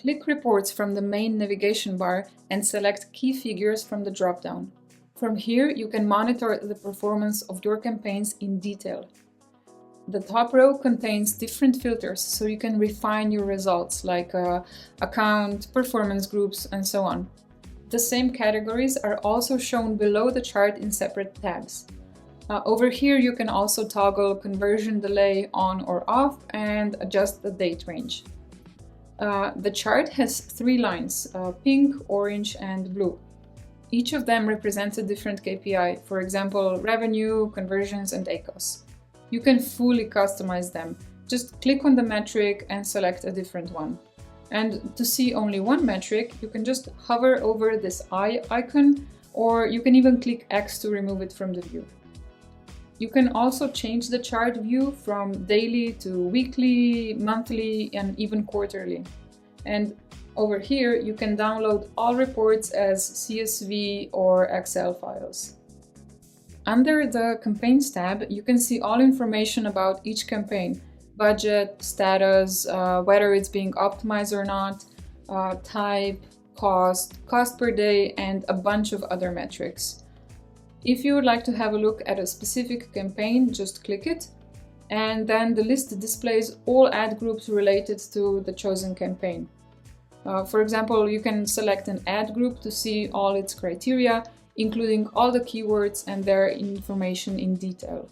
Click Reports from the main navigation bar and select Key Figures from the drop-down. From here, you can monitor the performance of your campaigns in detail. The top row contains different filters, so you can refine your results, like account, performance groups, and so on. The same categories are also shown below the chart in separate tabs. Over here, you can also toggle conversion delay on or off and adjust the date range. The chart has 3 lines, pink, orange, and blue. Each of them represents a different KPI, for example, revenue, conversions, and ACOS. You can fully customize them. Just click on the metric and select a different one. And to see only one metric, you can just hover over this eye icon, or you can even click X to remove it from the view. You can also change the chart view from daily to weekly, monthly, and even quarterly. And over here, you can download all reports as CSV or Excel files. Under the Campaigns tab, you can see all information about each campaign: budget, status, whether it's being optimized or not, type, cost per day, and a bunch of other metrics. If you would like to have a look at a specific campaign, just click it, and then the list displays all ad groups related to the chosen campaign. For example, you can select an ad group to see all its criteria, including all the keywords and their information in detail.